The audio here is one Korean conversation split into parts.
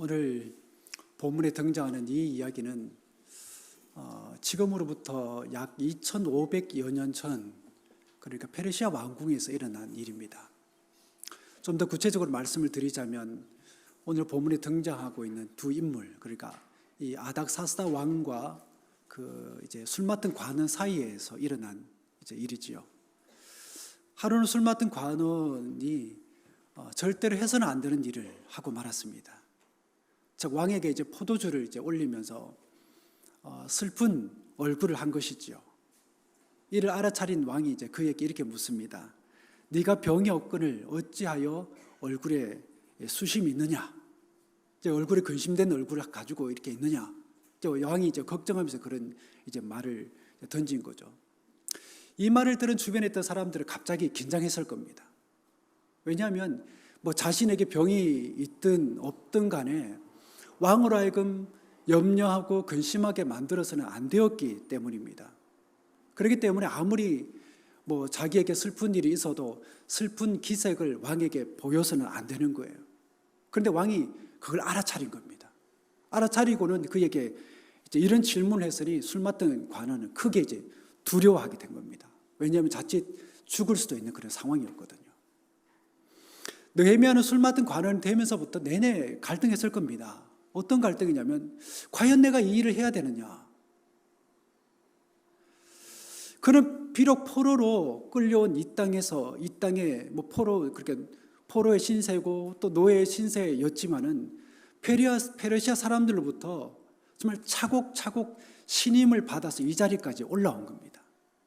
오늘 본문에 등장하는 이 이야기는 지금으로부터 약 2500여 년 전, 그러니까 페르시아 왕궁에서 일어난 일입니다. 좀 더 구체적으로 말씀을 드리자면 오늘 본문에 등장하고 있는 두 인물, 그러니까 이 아닥사스다 왕과 이제 술 맡은 관원 사이에서 일어난 이제 일이지요. 하루는 술 맡은 관원이 절대로 해서는 안 되는 일을 하고 말았습니다. 즉 왕에게 이제 포도주를 이제 올리면서 슬픈 얼굴을 한 것이지요. 이를 알아차린 왕이 이제 그에게 이렇게 묻습니다. 네가 병이 없거늘 어찌하여 얼굴에 수심이 있느냐? 이제 얼굴에 근심된 얼굴을 가지고 이렇게 있느냐? 이제 왕이 이제 걱정하면서 그런 이제 말을 던진 거죠. 이 말을 들은 주변에 있던 사람들은 갑자기 긴장했을 겁니다. 왜냐하면 뭐 자신에게 병이 있든 없든 간에 왕으로 하여금 염려하고 근심하게 만들어서는 안 되었기 때문입니다. 그렇기 때문에 아무리 뭐 자기에게 슬픈 일이 있어도 슬픈 기색을 왕에게 보여서는 안 되는 거예요. 그런데 왕이 그걸 알아차린 겁니다. 알아차리고는 그에게 이제 이런 질문을 했으니 술 맡은 관원은 크게 이제 두려워하게 된 겁니다. 왜냐하면 자칫 죽을 수도 있는 그런 상황이었거든요. 느헤미야는 술 맡은 관원이 되면서부터 내내 갈등했을 겁니다. 어떤 갈등이냐면 과연 내가 이 일을 해야 되느냐. 그는 비록 포로로 끌려온 이 땅에 뭐 그렇게 포로의 신세고 또 노예의 신세였지만은 페르시아 사람들로부터 정말 차곡차곡 신임을 받아서 이 자리까지 올라온 겁니다.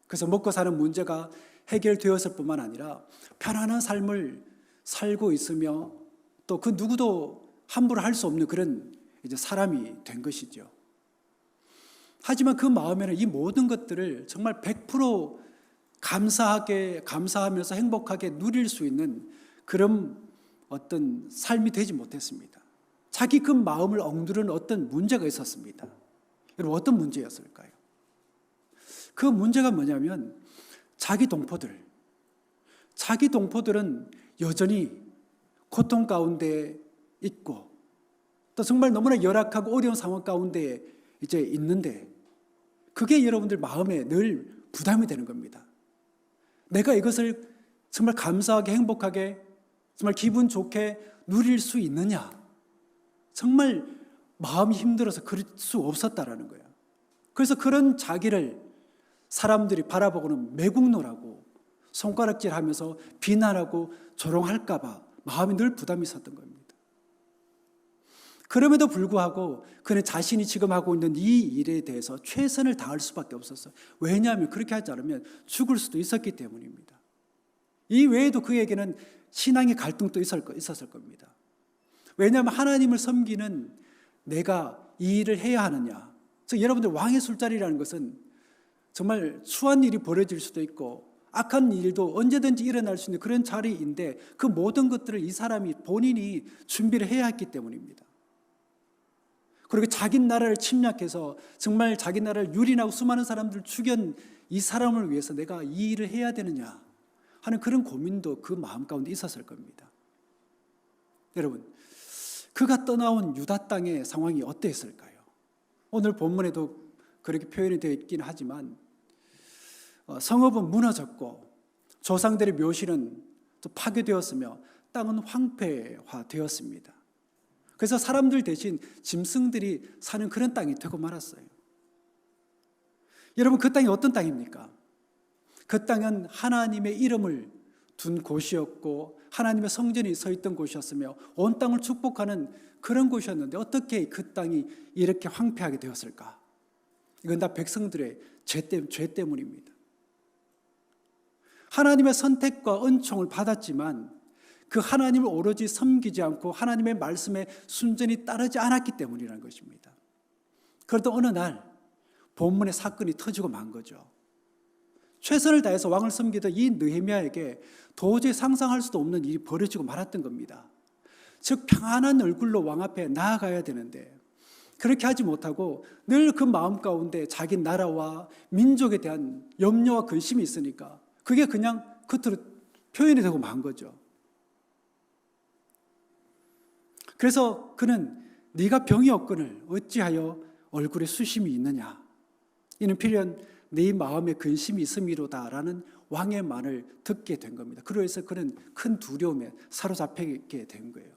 그래서 먹고 사는 문제가 해결되었을 뿐만 아니라 편안한 삶을 살고 있으며 또 그 누구도 함부로 할 수 없는 그런 이제 사람이 된 것이죠. 하지만 그 마음에는 이 모든 것들을 정말 100% 감사하면서 행복하게 누릴 수 있는 그런 어떤 삶이 되지 못했습니다. 자기 그 마음을 억누르는 어떤 문제가 있었습니다. 여러분, 어떤 문제였을까요? 그 문제가 뭐냐면 자기 동포들은 여전히 고통 가운데 있고 또 정말 너무나 열악하고 어려운 상황 가운데 이제 있는데 그게 여러분들 마음에 늘 부담이 되는 겁니다. 내가 이것을 정말 감사하게 행복하게 정말 기분 좋게 누릴 수 있느냐? 정말 마음이 힘들어서 그럴 수 없었다라는 거예요. 그래서 그런 자기를 사람들이 바라보고는 매국노라고 손가락질하면서 비난하고 조롱할까 봐 마음이 늘 부담이 있었던 겁니다. 그럼에도 불구하고 그는 자신이 지금 하고 있는 이 일에 대해서 최선을 다할 수밖에 없었어요. 왜냐하면 그렇게 하지 않으면 죽을 수도 있었기 때문입니다. 이 외에도 그에게는 신앙의 갈등도 있었을 겁니다. 왜냐하면 하나님을 섬기는 내가 이 일을 해야 하느냐. 즉 여러분들 왕의 술자리라는 것은 정말 추한 일이 벌어질 수도 있고 악한 일도 언제든지 일어날 수 있는 그런 자리인데 그 모든 것들을 이 사람이 본인이 준비를 해야 했기 때문입니다. 그리고 자기 나라를 침략해서 정말 자기 나라를 유린하고 수많은 사람들을 죽인 이 사람을 위해서 내가 이 일을 해야 되느냐 하는 그런 고민도 그 마음 가운데 있었을 겁니다. 여러분, 그가 떠나온 유다 땅의 상황이 어땠을까요? 오늘 본문에도 그렇게 표현이 되어 있긴 하지만 성읍은 무너졌고 조상들의 묘실은 또 파괴되었으며 땅은 황폐화되었습니다. 그래서 사람들 대신 짐승들이 사는 그런 땅이 되고 말았어요. 여러분, 그 땅이 어떤 땅입니까? 그 땅은 하나님의 이름을 둔 곳이었고 하나님의 성전이 서 있던 곳이었으며 온 땅을 축복하는 그런 곳이었는데 어떻게 그 땅이 이렇게 황폐하게 되었을까? 이건 다 백성들의 죄 때문입니다. 하나님의 선택과 은총을 받았지만 그 하나님을 오로지 섬기지 않고 하나님의 말씀에 순전히 따르지 않았기 때문이라는 것입니다. 그러다 어느 날 본문의 사건이 터지고 만 거죠. 최선을 다해서 왕을 섬기던 이 느헤미야에게 도저히 상상할 수도 없는 일이 벌어지고 말았던 겁니다. 즉 평안한 얼굴로 왕 앞에 나아가야 되는데 그렇게 하지 못하고 늘 그 마음 가운데 자기 나라와 민족에 대한 염려와 근심이 있으니까 그게 그냥 겉으로 표현이 되고 만 거죠. 그래서 그는 네가 병이 없거늘 어찌하여 얼굴에 수심이 있느냐. 이는 필연 네 마음에 근심이 있음이로다라는 왕의 말을 듣게 된 겁니다. 그래서 그는 큰 두려움에 사로잡히게 된 거예요.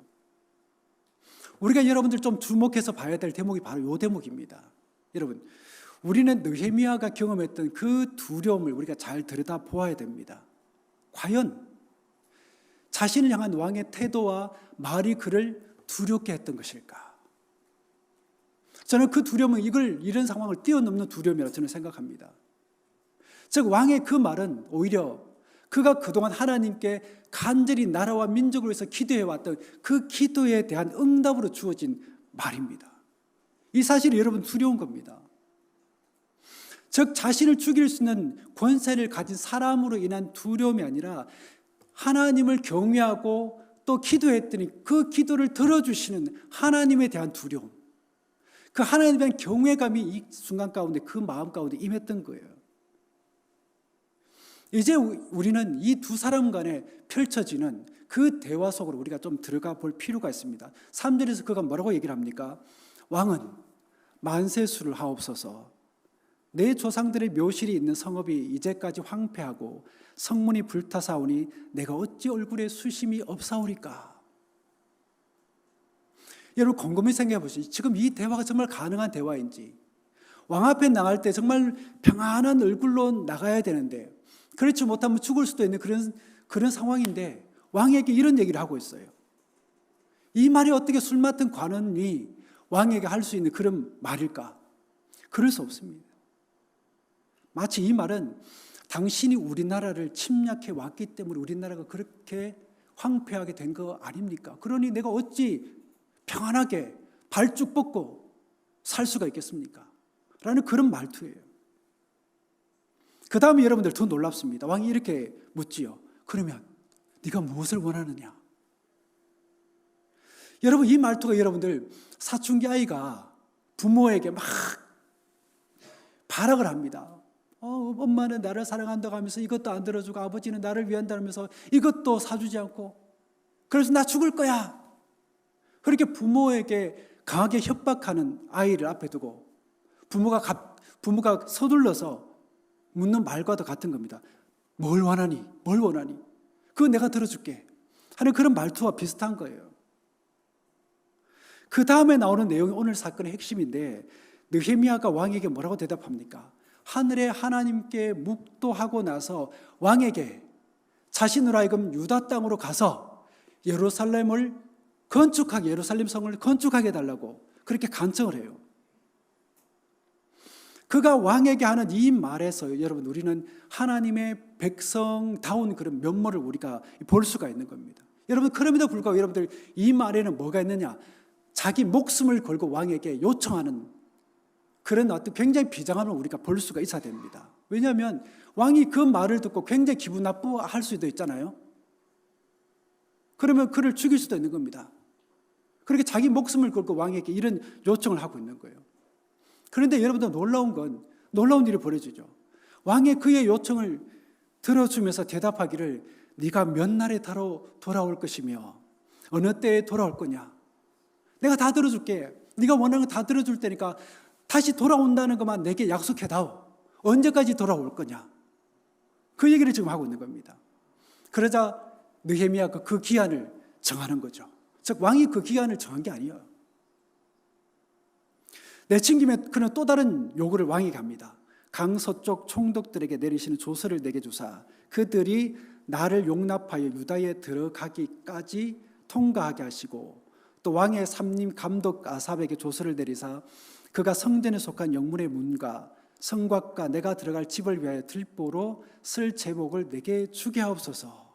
우리가 여러분들 좀 주목해서 봐야 될 대목이 바로 이 대목입니다. 여러분, 우리는 느헤미야가 경험했던 그 두려움을 우리가 잘 들여다 보아야 됩니다. 과연 자신을 향한 왕의 태도와 말이 그를 두렵게 했던 것일까? 저는 그 두려움은 이런 상황을 뛰어넘는 두려움이라고 저는 생각합니다. 즉 왕의 그 말은 오히려 그가 그동안 하나님께 간절히 나라와 민족을 위해서 기도해왔던 그 기도에 대한 응답으로 주어진 말입니다. 이 사실이 여러분 두려운 겁니다. 즉 자신을 죽일 수 있는 권세를 가진 사람으로 인한 두려움이 아니라 하나님을 경외하고 또 기도했더니 그 기도를 들어주시는 하나님에 대한 두려움, 그 하나님에 대한 경외감이 이 순간 가운데 그 마음 가운데 임했던 거예요. 이제 우리는 이 두 사람 간에 펼쳐지는 그 대화 속으로 우리가 좀 들어가 볼 필요가 있습니다. 3절에서 그가 뭐라고 얘기를 합니까? 왕은 만세수를 하옵소서. 내 조상들의 묘실이 있는 성읍이 이제까지 황폐하고 성문이 불타사오니 내가 어찌 얼굴에 수심이 없사오리까? 여러분 곰곰이 생각해 보시죠. 지금 이 대화가 정말 가능한 대화인지, 왕 앞에 나갈 때 정말 평안한 얼굴로 나가야 되는데 그렇지 못하면 죽을 수도 있는 그런 상황인데 왕에게 이런 얘기를 하고 있어요. 이 말이 어떻게 술 맡은 관원이 왕에게 할 수 있는 그런 말일까? 그럴 수 없습니다. 마치 이 말은 당신이 우리나라를 침략해 왔기 때문에 우리나라가 그렇게 황폐하게 된 거 아닙니까? 그러니 내가 어찌 평안하게 발쭉 뻗고 살 수가 있겠습니까? 라는 그런 말투예요. 그 다음에 여러분들 더 놀랍습니다. 왕이 이렇게 묻지요. 그러면 네가 무엇을 원하느냐? 여러분 이 말투가 여러분들 사춘기 아이가 부모에게 막 발악을 합니다. 엄마는 나를 사랑한다고 하면서 이것도 안 들어주고 아버지는 나를 위한다면서 이것도 사주지 않고 그래서 나 죽을 거야. 그렇게 부모에게 강하게 협박하는 아이를 앞에 두고 부모가 서둘러서 묻는 말과도 같은 겁니다. 뭘 원하니? 뭘 원하니? 그거 내가 들어줄게 하는 그런 말투와 비슷한 거예요. 그 다음에 나오는 내용이 오늘 사건의 핵심인데 느헤미야가 왕에게 뭐라고 대답합니까? 하늘의 하나님께 묵도하고 나서 왕에게 자신으로 하여금 유다 땅으로 가서 예루살렘 성을 건축하게 해달라고 그렇게 간청을 해요. 그가 왕에게 하는 이 말에서 여러분 우리는 하나님의 백성다운 그런 면모를 우리가 볼 수가 있는 겁니다. 여러분 그럼에도 불구하고 여러분들 이 말에는 뭐가 있느냐? 자기 목숨을 걸고 왕에게 요청하는 그런 어떤 굉장히 비장함을 우리가 볼 수가 있어야 됩니다. 왜냐하면 왕이 그 말을 듣고 굉장히 기분 나쁘할 수도 있잖아요. 그러면 그를 죽일 수도 있는 겁니다. 그렇게 자기 목숨을 걸고 왕에게 이런 요청을 하고 있는 거예요. 그런데 여러분들 놀라운 일이 벌어지죠. 왕이 그의 요청을 들어주면서 대답하기를 네가 몇 날에 돌아올 것이며 어느 때에 돌아올 거냐. 내가 다 들어줄게. 네가 원하는 거 다 들어줄 테니까 다시 돌아온다는 것만 내게 약속해다오. 언제까지 돌아올 거냐. 그 얘기를 지금 하고 있는 겁니다. 그러자 느헤미야가 그 기한을 정하는 거죠. 즉 왕이 그 기한을 정한 게 아니에요. 내친김에 그는 또 다른 요구를 왕에게 합니다. 강서쪽 총독들에게 내리시는 조서를 내게 주사 그들이 나를 용납하여 유다에 들어가기까지 통과하게 하시고 또 왕의 삼림 감독 아삽에게 조서를 내리사 그가 성전에 속한 영문의 문과 성곽과 내가 들어갈 집을 위하여 들보로 쓸 제목을 내게 주게 하옵소서.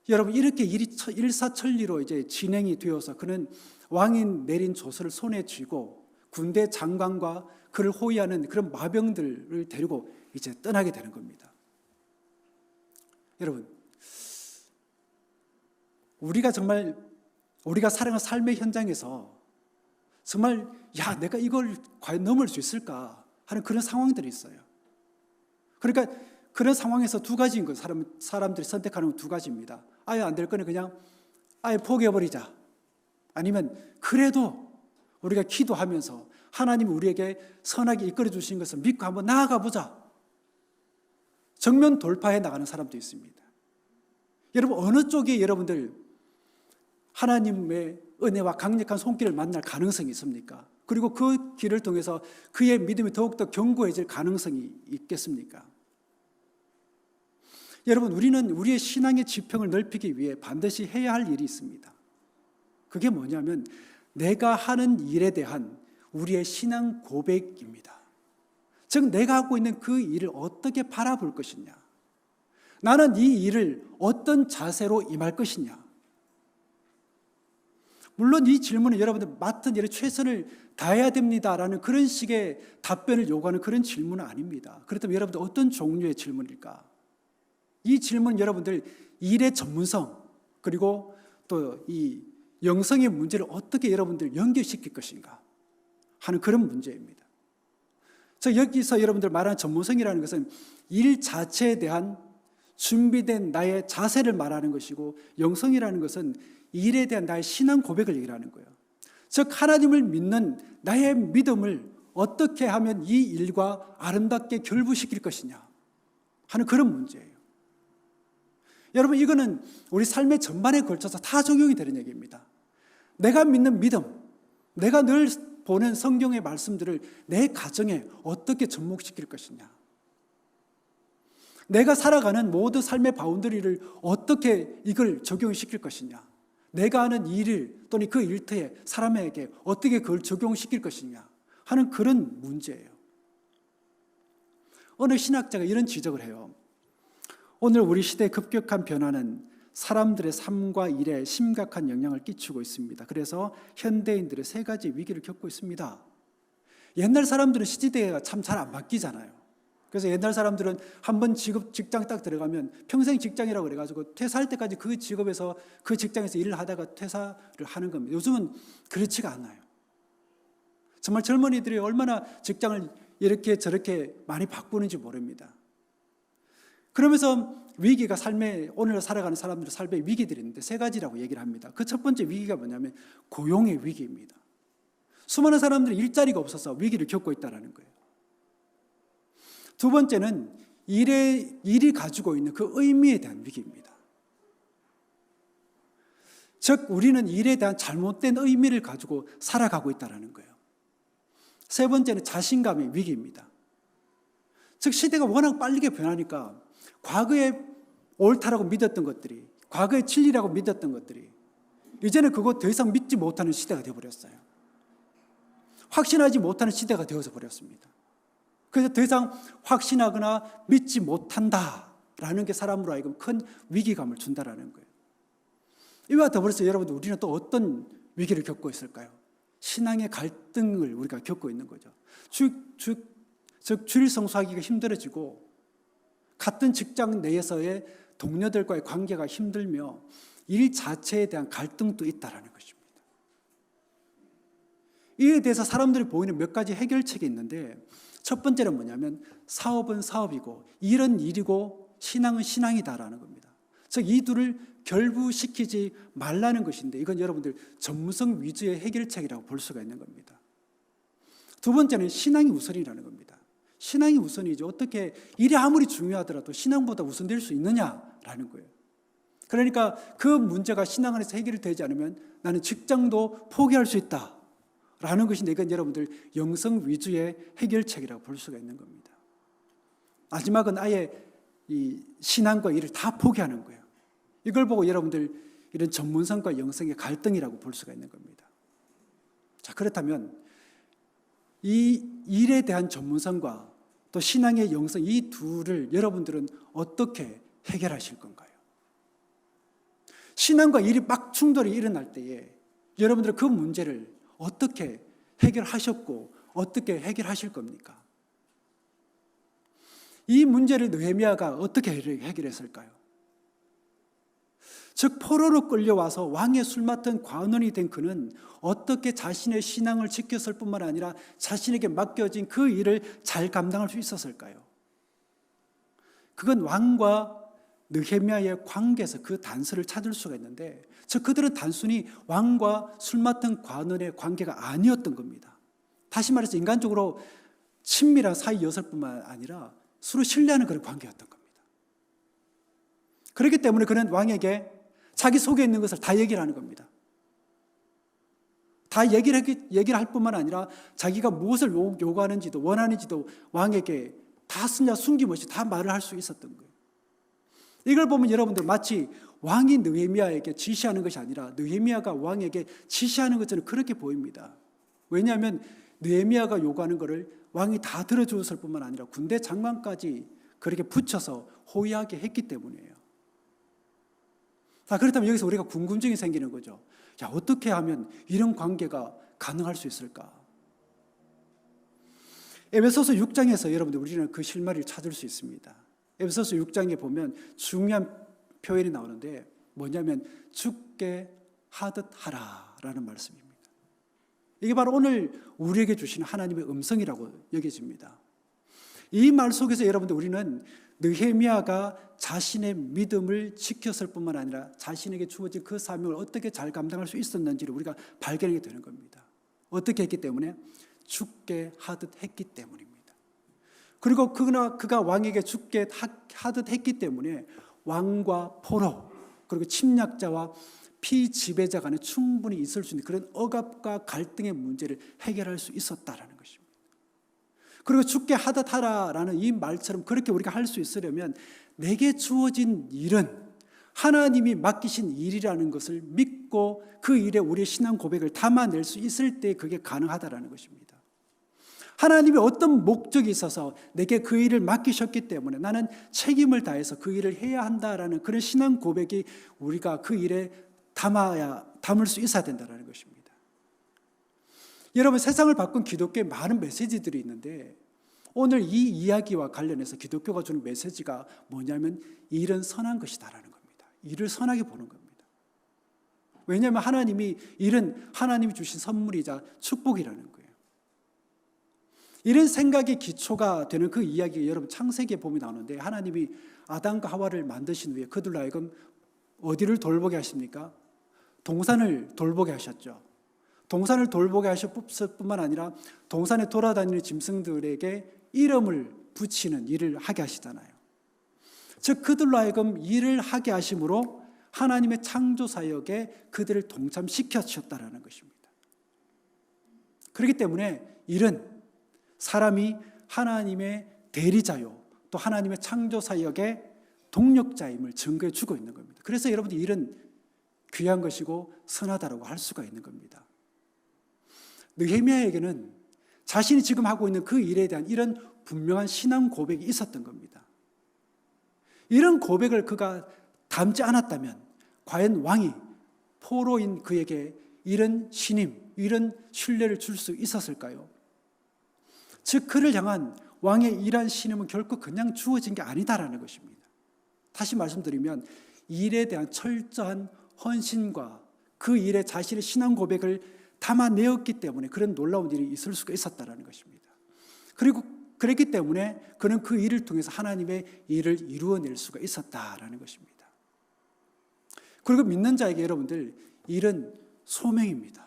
여러분 이렇게 일사천리로 이제 진행이 되어서 그는 왕이 내린 조서를 손에 쥐고 군대 장관과 그를 호위하는 그런 마병들을 데리고 이제 떠나게 되는 겁니다. 여러분 우리가 살아가는 삶의 현장에서 정말 내가 이걸 과연 넘을 수 있을까 하는 그런 상황들이 있어요. 그러니까 그런 상황에서 두 가지인 거예요. 사람들이 선택하는 건 두 가지입니다. 아예 안 될 거는 그냥 아예 포기해버리자. 아니면 그래도 우리가 기도하면서 하나님이 우리에게 선하게 이끌어 주신 것을 믿고 한번 나아가 보자. 정면 돌파해 나가는 사람도 있습니다. 여러분, 어느 쪽에 여러분들 하나님의 은혜와 강력한 손길을 만날 가능성이 있습니까? 그리고 그 길을 통해서 그의 믿음이 더욱더 견고해질 가능성이 있겠습니까? 여러분, 우리는 우리의 신앙의 지평을 넓히기 위해 반드시 해야 할 일이 있습니다. 그게 뭐냐면 내가 하는 일에 대한 우리의 신앙 고백입니다. 즉, 내가 하고 있는 그 일을 어떻게 바라볼 것이냐, 나는 이 일을 어떤 자세로 임할 것이냐. 물론 이 질문은 여러분들 맡은 일에 최선을 다해야 됩니다라는 그런 식의 답변을 요구하는 그런 질문은 아닙니다. 그렇다면 여러분들 어떤 종류의 질문일까? 이 질문은 여러분들 일의 전문성, 그리고 또 이 영성의 문제를 어떻게 여러분들 연결시킬 것인가 하는 그런 문제입니다. 여기서 여러분들 말하는 전문성이라는 것은 일 자체에 대한 준비된 나의 자세를 말하는 것이고, 영성이라는 것은 일에 대한 나의 신앙 고백을 얘기하는 거예요. 즉, 하나님을 믿는 나의 믿음을 어떻게 하면 이 일과 아름답게 결부시킬 것이냐 하는 그런 문제예요. 여러분, 이거는 우리 삶의 전반에 걸쳐서 다 적용이 되는 얘기입니다. 내가 믿는 믿음, 내가 늘 보는 성경의 말씀들을 내 가정에 어떻게 접목시킬 것이냐, 내가 살아가는 모든 삶의 바운더리를 어떻게 이걸 적용시킬 것이냐, 내가 하는 일을 또는 그 일터에 사람에게 어떻게 그걸 적용시킬 것이냐 하는 그런 문제예요. 어느 신학자가 이런 지적을 해요. 오늘 우리 시대의 급격한 변화는 사람들의 삶과 일에 심각한 영향을 끼치고 있습니다. 그래서 현대인들의 세 가지 위기를 겪고 있습니다. 옛날 사람들은 시대가 참 잘 안 바뀌잖아요. 그래서 옛날 사람들은 한번 직장 딱 들어가면 평생 직장이라고 그래가지고 퇴사할 때까지 그 직업에서 그 직장에서 일을 하다가 퇴사를 하는 겁니다. 요즘은 그렇지가 않아요. 정말 젊은이들이 얼마나 직장을 이렇게 저렇게 많이 바꾸는지 모릅니다. 그러면서 위기가 오늘 살아가는 사람들의 삶의 위기들이 있는데 세 가지라고 얘기를 합니다. 그 첫 번째 위기가 뭐냐면 고용의 위기입니다. 수많은 사람들이 일자리가 없어서 위기를 겪고 있다는 거예요. 두 번째는 일이 가지고 있는 그 의미에 대한 위기입니다. 즉, 우리는 일에 대한 잘못된 의미를 가지고 살아가고 있다는 거예요. 세 번째는 자신감의 위기입니다. 즉, 시대가 워낙 빠르게 변하니까 과거에 옳다라고 믿었던 것들이, 과거에 진리라고 믿었던 것들이 이제는 그거 더 이상 믿지 못하는 시대가 되어버렸어요. 확신하지 못하는 시대가 되어서 버렸습니다. 그래서 더 이상 확신하거나 믿지 못한다라는 게 사람으로 하여금 큰 위기감을 준다라는 거예요. 이와 더불어서 여러분들, 우리는 또 어떤 위기를 겪고 있을까요? 신앙의 갈등을 우리가 겪고 있는 거죠. 즉 주일 성수하기가 힘들어지고 같은 직장 내에서의 동료들과의 관계가 힘들며 일 자체에 대한 갈등도 있다라는 것입니다. 이에 대해서 사람들이 보이는 몇 가지 해결책이 있는데, 첫 번째는 뭐냐면 사업은 사업이고 일은 일이고 신앙은 신앙이다라는 겁니다. 즉, 이 둘을 결부시키지 말라는 것인데, 이건 여러분들 전문성 위주의 해결책이라고 볼 수가 있는 겁니다. 두 번째는 신앙이 우선이라는 겁니다. 신앙이 우선이죠. 어떻게 일이 아무리 중요하더라도 신앙보다 우선될 수 있느냐라는 거예요. 그러니까 그 문제가 신앙 안에서 해결이 되지 않으면 나는 직장도 포기할 수 있다라는 것인데, 이건 여러분들 영성 위주의 해결책이라고 볼 수가 있는 겁니다. 마지막은 아예 이 신앙과 일을 다 포기하는 거예요. 이걸 보고 여러분들 이런 전문성과 영성의 갈등이라고 볼 수가 있는 겁니다. 자, 그렇다면 이 일에 대한 전문성과 또 신앙의 영성, 이 둘을 여러분들은 어떻게 해결하실 건가요? 신앙과 일이 막 충돌이 일어날 때에 여러분들은 그 문제를 어떻게 해결하셨고 어떻게 해결하실 겁니까? 이 문제를 느헤미야가 어떻게 해결했을까요? 즉, 포로로 끌려와서 왕의 술 맡은 관원이 된 그는 어떻게 자신의 신앙을 지켰을 뿐만 아니라 자신에게 맡겨진 그 일을 잘 감당할 수 있었을까요? 그건 왕과 느헤미야의 관계에서 그 단서를 찾을 수가 있는데, 즉 그들은 단순히 왕과 술 맡은 관원의 관계가 아니었던 겁니다. 다시 말해서 인간적으로 친밀한 사이였을 뿐만 아니라 서로 신뢰하는 그런 관계였던 겁니다. 그렇기 때문에 그는 왕에게 자기 속에 있는 것을 다 얘기를 하는 겁니다. 다 얘기를 할 뿐만 아니라 자기가 무엇을 요구하는지도 원하는지도 왕에게 다 숨김없이 다 말을 할 수 있었던 거예요. 이걸 보면 여러분들 마치 왕이 느헤미야에게 지시하는 것이 아니라 느헤미야가 왕에게 지시하는 것처럼 그렇게 보입니다. 왜냐하면 느헤미야가 요구하는 것을 왕이 다 들어주었을 뿐만 아니라 군대 장관까지 그렇게 붙여서 호의하게 했기 때문이에요. 자, 그렇다면 여기서 우리가 궁금증이 생기는 거죠. 야, 어떻게 하면 이런 관계가 가능할 수 있을까? 에베소서 6장에서 여러분들 우리는 그 실마리를 찾을 수 있습니다. 에베소서 6장에 보면 중요한 표현이 나오는데 뭐냐면 주께 하듯 하라라는 말씀입니다. 이게 바로 오늘 우리에게 주시는 하나님의 음성이라고 여겨집니다. 이 말 속에서 여러분들 우리는 느헤미야가 자신의 믿음을 지켰을 뿐만 아니라 자신에게 주어진 그 사명을 어떻게 잘 감당할 수 있었는지를 우리가 발견하게 되는 겁니다. 어떻게 했기 때문에? 주께 하듯 했기 때문입니다. 그리고 그가 왕에게 주께 하듯 했기 때문에 왕과 포로 그리고 침략자와 피지배자 간에 충분히 있을 수 있는 그런 억압과 갈등의 문제를 해결할 수 있었다라는 것입니다. 그리고 주께 하듯 하라라는 이 말처럼 그렇게 우리가 할 수 있으려면 내게 주어진 일은 하나님이 맡기신 일이라는 것을 믿고 그 일에 우리의 신앙 고백을 담아낼 수 있을 때 그게 가능하다라는 것입니다. 하나님이 어떤 목적이 있어서 내게 그 일을 맡기셨기 때문에 나는 책임을 다해서 그 일을 해야 한다라는 그런 신앙 고백이 우리가 그 일에 담을 수 있어야 된다는 것입니다. 여러분, 세상을 바꾼 기독교에 많은 메시지들이 있는데 오늘 이 이야기와 관련해서 기독교가 주는 메시지가 뭐냐면 일은 선한 것이다라는 겁니다. 일을 선하게 보는 겁니다. 왜냐하면 일은 하나님이 주신 선물이자 축복이라는 거예요. 이런 생각의 기초가 되는 그 이야기가 여러분 창세기에 보면 나오는데 하나님이 아담과 하와를 만드신 후에 그들로 하여금 어디를 돌보게 하십니까? 동산을 돌보게 하셨죠. 동산을 돌보게 하셨을 뿐만 아니라 동산에 돌아다니는 짐승들에게 이름을 붙이는 일을 하게 하시잖아요. 즉 그들로 하여금 일을 하게 하심으로 하나님의 창조 사역에 그들을 동참시켜 주셨다는 것입니다. 그렇기 때문에 일은 사람이 하나님의 대리자요 또 하나님의 창조 사역의 동력자임을 증거해 주고 있는 겁니다. 그래서 여러분들 일은 귀한 것이고 선하다라고 할 수가 있는 겁니다. 느헤미야에게는 자신이 지금 하고 있는 그 일에 대한 이런 분명한 신앙 고백이 있었던 겁니다. 이런 고백을 그가 담지 않았다면 과연 왕이 포로인 그에게 이런 신임, 이런 신뢰를 줄 수 있었을까요? 즉 그를 향한 왕의 이러한 신임은 결코 그냥 주어진 게 아니다라는 것입니다. 다시 말씀드리면 일에 대한 철저한 헌신과 그 일에 자신의 신앙 고백을 담아내었기 때문에 그런 놀라운 일이 있을 수가 있었다는 것입니다. 그리고 그랬기 때문에 그는 그 일을 통해서 하나님의 일을 이루어낼 수가 있었다라는 것입니다. 그리고 믿는 자에게 여러분들 일은 소명입니다.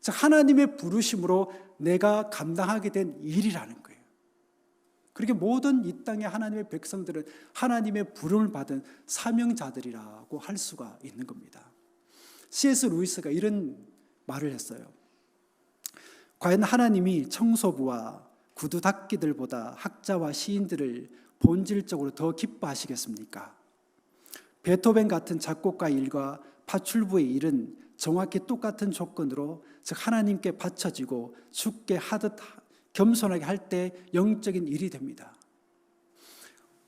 즉 하나님의 부르심으로 내가 감당하게 된 일이라는 거예요. 그렇게 모든 이 땅의 하나님의 백성들은 하나님의 부름을 받은 사명자들이라고 할 수가 있는 겁니다. C.S. 루이스가 이런 말을 했어요. 과연 하나님이 청소부와 구두 닦기들보다 학자와 시인들을 본질적으로 더 기뻐하시겠습니까? 베토벤 같은 작곡가 일과 파출부의 일은 정확히 똑같은 조건으로 즉 하나님께 바쳐지고 주께 하듯 겸손하게 할 때 영적인 일이 됩니다.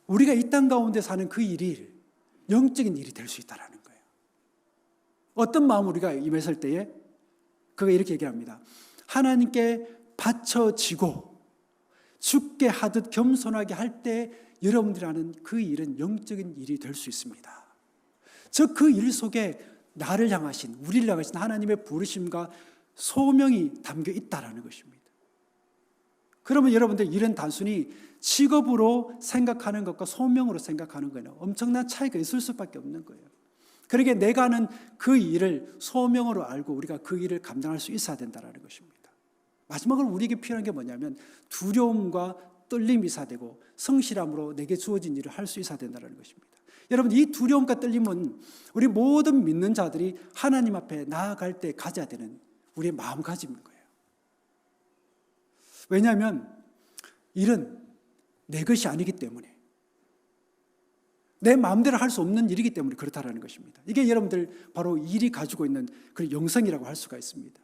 우리가 이 땅 가운데 사는 그 일이 영적인 일이 될 수 있다는 거예요. 어떤 마음으로 우리가 임했을 때에 그가 이렇게 얘기합니다. 하나님께 바쳐지고 주께 하듯 겸손하게 할 때 여러분들이 하는 그 일은 영적인 일이 될 수 있습니다. 즉 그 일 속에 나를 향하신, 우리를 향하신 하나님의 부르심과 소명이 담겨 있다라는 것입니다. 그러면 여러분들 일은 단순히 직업으로 생각하는 것과 소명으로 생각하는 거는 엄청난 차이가 있을 수밖에 없는 거예요. 그러기에 내가 하는 그 일을 소명으로 알고 우리가 그 일을 감당할 수 있어야 된다는 것입니다. 마지막으로 우리에게 필요한 게 뭐냐면 두려움과 떨림이 있어야 되고 성실함으로 내게 주어진 일을 할 수 있어야 된다는 것입니다. 여러분, 이 두려움과 떨림은 우리 모든 믿는 자들이 하나님 앞에 나아갈 때 가져야 되는 우리의 마음가짐인 거예요. 왜냐하면 일은 내 것이 아니기 때문에, 내 마음대로 할 수 없는 일이기 때문에 그렇다는 것입니다. 이게 여러분들 바로 일이 가지고 있는 그 영성이라고 할 수가 있습니다.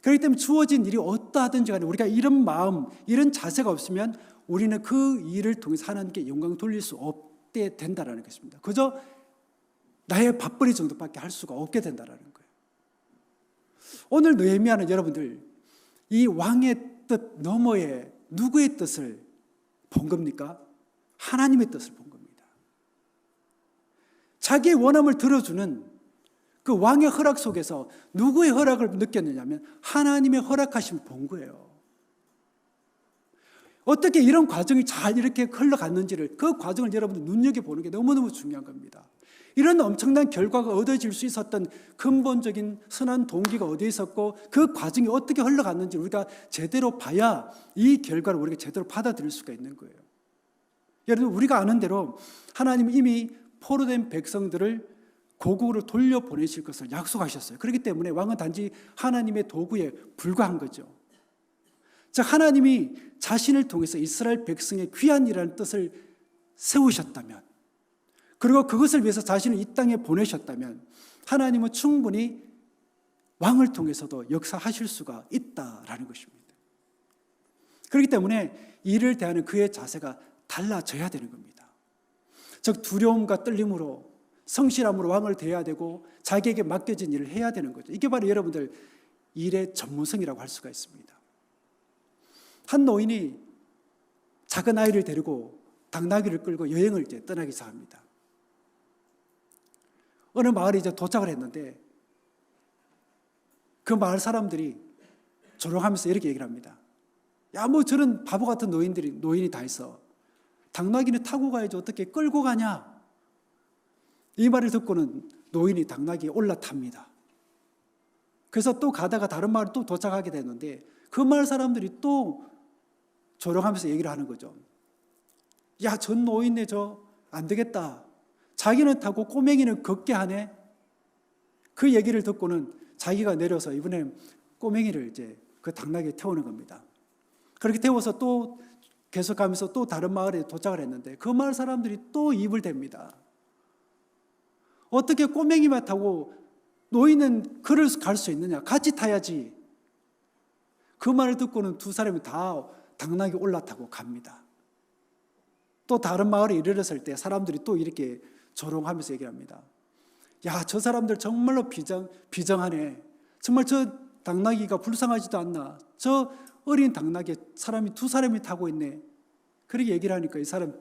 그렇기 때문에 주어진 일이 어떠하든지 간에 우리가 이런 마음, 이런 자세가 없으면 우리는 그 일을 통해서 하나님께 영광 돌릴 수 없게 된다는 것입니다. 그저 나의 밥벌이 정도밖에 할 수가 없게 된다는 거예요. 오늘 느헤미야는 여러분들 이 왕의 뜻 너머에 누구의 뜻을 본 겁니까? 하나님의 뜻을 본 겁니다. 자기의 원함을 들어주는 그 왕의 허락 속에서 누구의 허락을 느꼈느냐면 하나님의 허락하심을 본 거예요. 어떻게 이런 과정이 잘 이렇게 흘러갔는지를, 그 과정을 여러분들 눈여겨보는 게 너무너무 중요한 겁니다. 이런 엄청난 결과가 얻어질 수 있었던 근본적인 선한 동기가 어디에 있었고 그 과정이 어떻게 흘러갔는지 우리가 제대로 봐야 이 결과를 우리가 제대로 받아들일 수가 있는 거예요. 여러분, 우리가 아는 대로 하나님은 이미 포로된 백성들을 고국으로 돌려보내실 것을 약속하셨어요. 그렇기 때문에 왕은 단지 하나님의 도구에 불과한 거죠. 즉 하나님이 자신을 통해서 이스라엘 백성의 귀한 일이라는 뜻을 세우셨다면, 그리고 그것을 위해서 자신을 이 땅에 보내셨다면 하나님은 충분히 왕을 통해서도 역사하실 수가 있다라는 것입니다. 그렇기 때문에 이를 대하는 그의 자세가 달라져야 되는 겁니다. 즉 두려움과 떨림으로, 성실함으로 왕을 대해야 되고 자기에게 맡겨진 일을 해야 되는 거죠. 이게 바로 여러분들 일의 전문성이라고 할 수가 있습니다. 한 노인이 작은 아이를 데리고 당나귀를 끌고 여행을 이제 떠나기 시작합니다. 어느 마을에 이제 도착을 했는데 그 마을 사람들이 조롱하면서 이렇게 얘기를 합니다. 야, 뭐 저런 바보 같은 노인이 다 있어. 당나귀는 타고 가야지 어떻게 끌고 가냐? 이 말을 듣고는 노인이 당나귀에 올라탑니다. 그래서 또 가다가 다른 마을에 또 도착하게 됐는데 그 마을 사람들이 또 조롱하면서 얘기를 하는 거죠. 야, 전 노인네 저 안 되겠다. 자기는 타고 꼬맹이는 걷게 하네. 그 얘기를 듣고는 자기가 내려서 이번에 꼬맹이를 이제 그 당나귀에 태우는 겁니다. 그렇게 태워서 또 계속 가면서 또 다른 마을에 도착을 했는데 그 마을 사람들이 또 입을 댑니다. 어떻게 꼬맹이만 타고 노인은 그를 갈 수 있느냐? 같이 타야지. 그 말을 듣고는 두 사람이 다 당나귀 올라타고 갑니다. 또 다른 마을에 이르렀을 때 사람들이 또 이렇게 조롱하면서 얘기합니다. 야, 저 사람들 정말로 비정하네. 정말 저 당나귀가 불쌍하지도 않나. 저 어린 당나귀에 사람이 두 사람이 타고 있네. 그렇게 얘기를 하니까 이 사람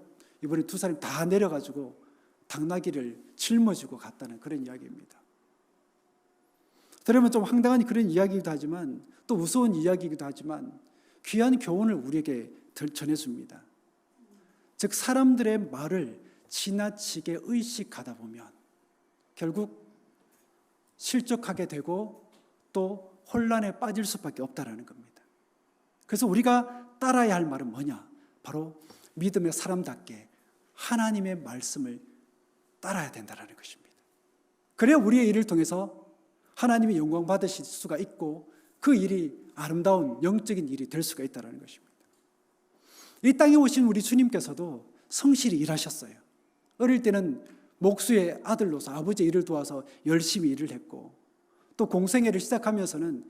이번에 두 사람이 다 내려가지고 당나귀를 짊어지고 갔다는 그런 이야기입니다. 들으면 좀 황당한 그런 이야기이기도 하지만 또 무서운 이야기이기도 하지만 귀한 교훈을 우리에게 전해줍니다. 즉 사람들의 말을 지나치게 의식하다 보면 결국 실족하게 되고 또 혼란에 빠질 수밖에 없다는 겁니다. 그래서 우리가 따라야 할 말은 뭐냐? 바로 믿음의 사람답게 하나님의 말씀을 따라야 된다는 것입니다. 그래야 우리의 일을 통해서 하나님의 영광 받으실 수가 있고 그 일이 아름다운 영적인 일이 될 수가 있다는 것입니다. 이 땅에 오신 우리 주님께서도 성실히 일하셨어요. 어릴 때는 목수의 아들로서 아버지의 일을 도와서 열심히 일을 했고 또 공생애를 시작하면서는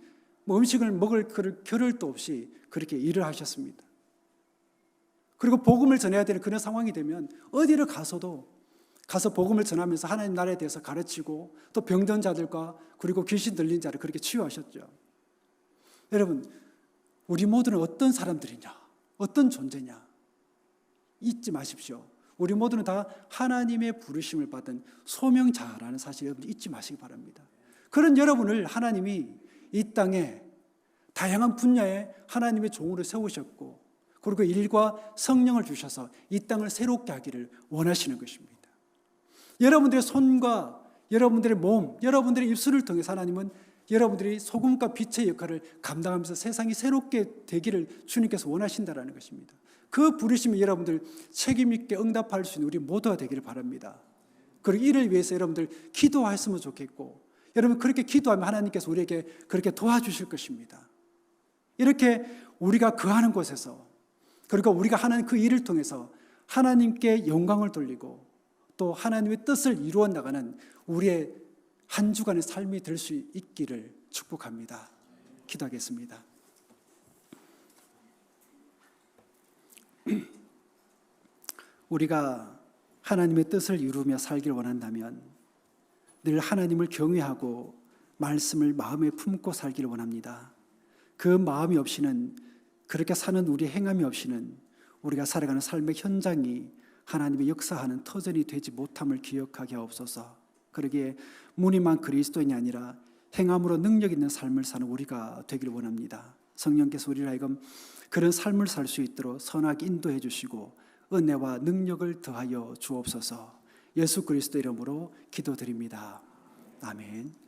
뭐 음식을 먹을 겨를도 없이 그렇게 일을 하셨습니다. 그리고 복음을 전해야 되는 그런 상황이 되면 어디를 가서 복음을 전하면서 하나님 나라에 대해서 가르치고 또 병든 자들과 그리고 귀신 들린 자를 그렇게 치유하셨죠. 여러분, 우리 모두는 어떤 사람들이냐? 어떤 존재냐? 잊지 마십시오. 우리 모두는 다 하나님의 부르심을 받은 소명자라는 사실 여러분 잊지 마시기 바랍니다. 그런 여러분을 하나님이 이 땅에 다양한 분야에 하나님의 종으로 세우셨고 그리고 일과 성령을 주셔서 이 땅을 새롭게 하기를 원하시는 것입니다. 여러분들의 손과 여러분들의 몸, 여러분들의 입술을 통해서 하나님은 여러분들이 소금과 빛의 역할을 감당하면서 세상이 새롭게 되기를 주님께서 원하신다는 것입니다. 그 부르심에 여러분들 책임 있게 응답할 수 있는 우리 모두가 되기를 바랍니다. 그리고 이를 위해서 여러분들 기도하셨으면 좋겠고, 여러분 그렇게 기도하면 하나님께서 우리에게 그렇게 도와주실 것입니다. 이렇게 우리가 거하는 곳에서, 그리고 우리가 하는 그 일을 통해서 하나님께 영광을 돌리고 또 하나님의 뜻을 이루어 나가는 우리의 한 주간의 삶이 될 수 있기를 축복합니다. 기도하겠습니다. 우리가 하나님의 뜻을 이루며 살길 원한다면 늘 하나님을 경외하고 말씀을 마음에 품고 살기를 원합니다. 그 마음이 없이는, 그렇게 사는 우리 행함이 없이는 우리가 살아가는 삶의 현장이 하나님의 역사하는 터전이 되지 못함을 기억하게 하옵소서. 그러기에 무늬만 그리스도인이 아니라 행함으로 능력 있는 삶을 사는 우리가 되기를 원합니다. 성령께서 우리를 하여금 그런 삶을 살 수 있도록 선하게 인도해 주시고 은혜와 능력을 더하여 주옵소서. 예수 그리스도 이름으로 기도드립니다. 아멘.